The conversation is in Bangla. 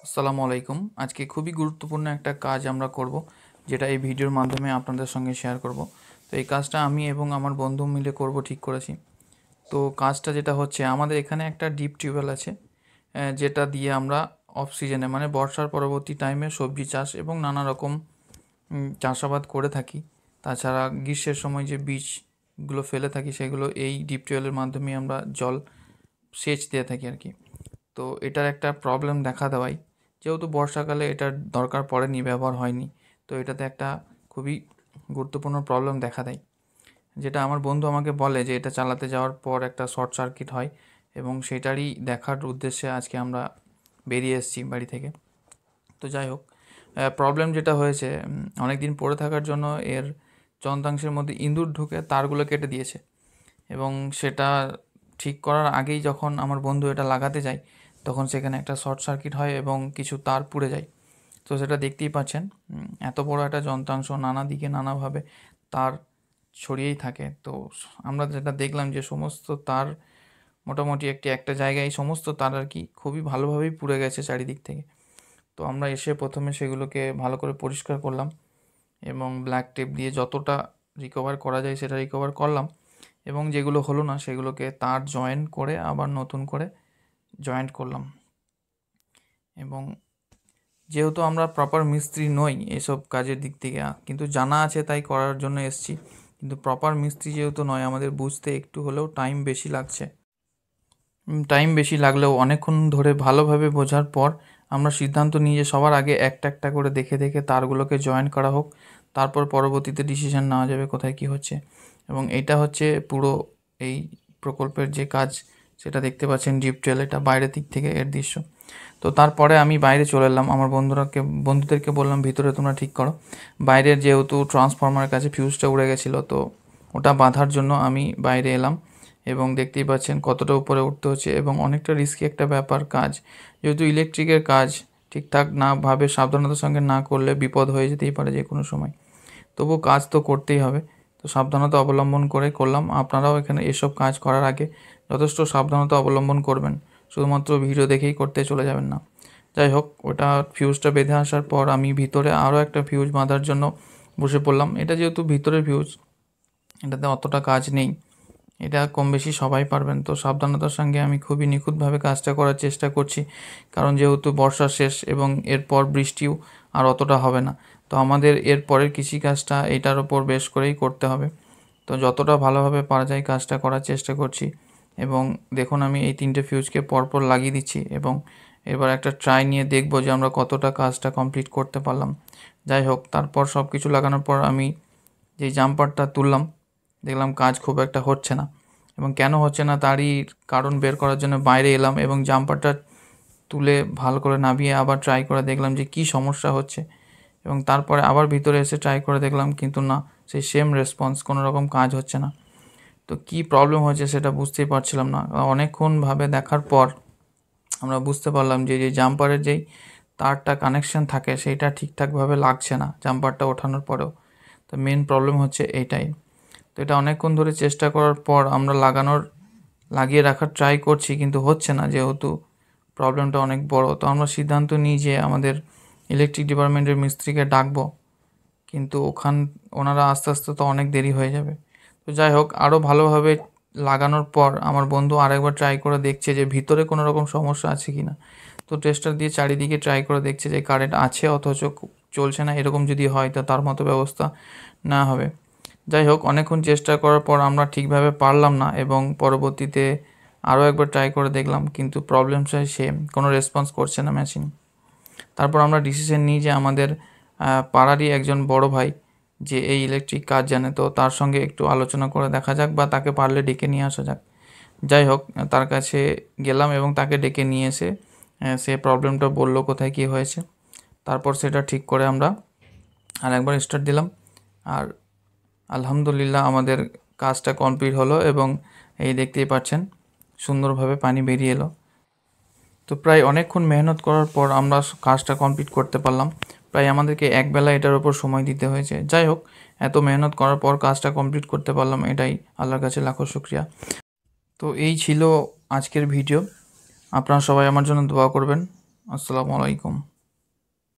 আসসালামু আলাইকুম। আজকে খুবই গুরুত্বপূর্ণ একটা কাজ আমরা করব, যেটা এই ভিডিওর মাধ্যমে আপনাদের সঙ্গে শেয়ার করব। তো এই কাজটা আমি এবং আমার বন্ধু মিলে করব ঠিক করেছি। তো কাজটা যেটা হচ্ছে, আমাদের এখানে একটা ডিপ টিউবওয়েল আছে, যেটা দিয়ে আমরা অফ সিজনে মানে বর্ষার পরবর্তী টাইমে সবজি চাষ এবং নানা রকম চাষাবাদ করে থাকি। তাছাড়া গ্রীষ্মের সময় যে বীজগুলো ফেলে থাকি, সেগুলো এই ডিপ টিউবওয়েলের মাধ্যমে আমরা জল সেচ দিয়ে থাকি আর কি। তো এটার একটা প্রবলেম দেখা দেওয়ায়, যেহেতু বর্ষাকালে এটার দরকার পড়েনি, ব্যবহার হয়নি, তো এটাতে একটা খুবই গুরুত্বপূর্ণ প্রবলেম দেখা দেয়। যেটা আমার বন্ধু আমাকে বলে যে এটা চালাতে যাওয়ার পর একটা শর্ট সার্কিট হয়, এবং সেটারই দেখার উদ্দেশ্যে আজকে আমরা বেরিয়ে এসেছি বাড়ি থেকে। তো যাই হোক, প্রবলেম যেটা হয়েছে, অনেক দিন পড়ে থাকার জন্য এর যন্ত্রাংশের মধ্যে ইঁদুর ঢুকে তারগুলো কেটে দিয়েছে। এবং সেটা ঠিক করার আগেই যখন আমার বন্ধু এটা লাগাতে যায়, তখন সেখানে একটা শর্ট সার্কিট হয় এবং কিছু তার পুড়ে যায়। তো সেটা দেখতেই পাচ্ছেন, এত বড় একটা যন্ত্রাংশ, নানা দিকে নানাভাবে তার ছড়িয়েই থাকে। তো আমরা যেটা দেখলাম যে সমস্ত তার মোটামুটি একটা জায়গায় সমস্ত তার আর কি খুবই ভালোভাবেই পুড়ে গেছে চারিদিক থেকে। তো আমরা এসে প্রথমে সেগুলোকে ভালো করে পরিষ্কার করলাম এবং ব্ল্যাক টেপ দিয়ে যতটা রিকভার করা যায় সেটা রিকভার করলাম, এবং যেগুলো হলো না সেগুলোকে তার জয়েন্ট করে আবার নতুন করে জয়েন্ট করলাম। এবং যেহেতু আমরা প্রপার মিস্ত্রি নই এসব কাজের দিক থেকে, কিন্তু জানা আছে তাই করার জন্য এসেছি, কিন্তু প্রপার মিস্ত্রি যেহেতু নয়, আমাদের বুঝতে একটু হলেও টাইম বেশি লাগছে। টাইম বেশি লাগলেও অনেকক্ষণ ধরে ভালোভাবে বোঝার পর আমরা সিদ্ধান্ত নিই যে সবার আগে একটা একটা করে দেখে দেখে তারগুলোকে জয়েন করা হোক, তারপর পরবর্তীতে ডিসিশন নেওয়া যাবে কোথায় কী হচ্ছে। এবং এটা হচ্ছে পুরো এই প্রকল্পের যে কাজ, সেটা দেখতে পাচ্ছেন ডিপ টিউবওয়েল, এটা বাইরের দিক থেকে এর দৃশ্য। তো তারপরে আমি বাইরে চলে এলাম, আমার বন্ধুদেরকে বললাম ভিতরে তোমরা ঠিক করো। বাইরের যেহেতু ট্রান্সফরমারের কাছে ফিউজটা উড়ে গেছিলো, তো ওটা বাঁধার জন্য আমি বাইরে এলাম। এবং দেখতেই পাচ্ছেন কতটা উপরে উঠতে হচ্ছে, এবং অনেকটা রিস্কি একটা ব্যাপার কাজ, যেহেতু ইলেকট্রিকের কাজ ঠিকঠাক না ভাবে সাবধানতার সঙ্গে না করলে বিপদ হয়ে যেতেই পারে যে কোনো সময়। তবু কাজ তো করতেই হবে, তো সাবধানতা অবলম্বন করে করলাম। আপনারাও এখানে এসব কাজ করার আগে যথেষ্ট সাবধানতা অবলম্বন করবেন, শুধুমাত্র ভিডিও দেখেই করতে চলে যাবেন না। যাই হোক, ওটা ফিউজটা বেঁধে আসার পর আমি ভিতরে আরও একটা ফিউজ বাঁধার জন্য বসে পড়লাম। এটা যেহেতু ভিতরের ফিউজ, এটাতে অতটা কাজ নেই, এটা কম বেশি সবাই পারবেন। তো সাবধানতার সঙ্গে আমি খুবই নিখুঁতভাবে কাজটা করার চেষ্টা করছি, কারণ যেহেতু বর্ষা শেষ এবং এরপর বৃষ্টিও আর অতটা হবে না। তো আমাদের এর পরের কৃষিকাজটা এটার ওপর বেশ করেই করতে হবে। তো যতটা ভালোভাবে পারা যায় কাজটা করার চেষ্টা করছি। এবং দেখুন, আমি এই 3টে ফিউজকে পরপর লাগিয়ে দিচ্ছি, এবং এবার একটা ট্রাই নিয়ে দেখব যে আমরা কতটা কাজটা কমপ্লিট করতে পারলাম। যাই হোক, তারপর সব কিছু লাগানোর পর আমি যেই জাম্পারটা তুললাম, দেখলাম কাজ খুব একটা হচ্ছে না। এবং কেন হচ্ছে না তারই কারণ বের করার জন্য বাইরে এলাম, এবং জাম্পারটা তুলে ভালো করে নামিয়ে আবার ট্রাই করে দেখলাম যে কী সমস্যা হচ্ছে। এবং তারপরে আবার ভিতরে এসে ট্রাই করে দেখলাম, কিন্তু না, সেই সেম রেসপন্স, কোনো রকম কাজ হচ্ছে না। তো কী প্রবলেম হয়েছে সেটা বুঝতেই পারছিলাম না। অনেকক্ষণভাবে দেখার পর আমরা বুঝতে পারলাম যে জাম্পারের যেই তারটা কানেকশান থাকে সেইটা ঠিকঠাকভাবে লাগছে না জাম্পারটা ওঠানোর পরেও। তো মেন প্রবলেম হচ্ছে এইটাই। তো এটা অনেকক্ষণ ধরে চেষ্টা করার পর আমরা লাগিয়ে রাখার ট্রাই করছি, কিন্তু হচ্ছে না, যেহেতু প্রবলেমটা অনেক বড়। তো আমরা সিদ্ধান্ত নিই যে আমাদের ইলেকট্রিক ডিপার্টমেন্টের মিস্ত্রিকে ডাকবো, কিন্তু ওনারা আস্তে আস্তে তো অনেক দেরি হয়ে যাবে। তো যাই হোক, আরও ভালোভাবে লাগানোর পর আমার বন্ধু আরেকবার ট্রাই করে দেখছে যে ভিতরে কোনো রকম সমস্যা আছে কি না। তো টেস্টার দিয়ে চারিদিকে ট্রাই করে দেখছে যে কারেন্ট আছে অথচ চলছে না, এরকম যদি হয় তো তার মতো ব্যবস্থা না হবে। যাই হোক, অনেকক্ষণ চেষ্টা করার পর আমরা ঠিকভাবে পারলাম না, এবং পরবর্তীতে আরও একবার ট্রাই করে দেখলাম, কিন্তু প্রবলেমটা সেম, কোনো রেসপন্স করছে না মেশিন। তারপর আমরা ডিসিশন নিই যে আমাদের পাড়ারই একজন বড় ভাই যে এই ইলেকট্রিক কাজ জানে, তো তার সঙ্গে একটু আলোচনা করে দেখা যাক, বা তাকে পারলে ডেকে নিয়ে আসা যাক। যাই হোক, তার কাছে গেলাম এবং তাকে ডেকে নিয়ে এসে সে প্রবলেমটা বলল কোথায় কী হয়েছে। তারপর সেটা ঠিক করে আমরা আর একবার স্টার্ট দিলাম, আর আলহামদুলিল্লাহ আমাদের কাজটা কমপ্লিট হলো, এবং এই দেখতেই পাচ্ছেন সুন্দরভাবে পানি বেরিয়ে এলো। তো প্রায় অনেকক্ষণ মেহনত করার পর আমরা কাজটা কমপ্লিট করতে পারলাম। প্রায় আমাদেরকে একবেলা এটার ওপর সময় দিতে হয়েছে। যাই হোক, এত মেহনত করার পর কাজটা কমপ্লিট করতে পারলাম, এটাই আল্লাহর কাছে লাখো শুকরিয়া। তো এই ছিল আজকের ভিডিও। আপনারা সবাই আমার জন্য দোয়া করবেন। আসসালামু আলাইকুম।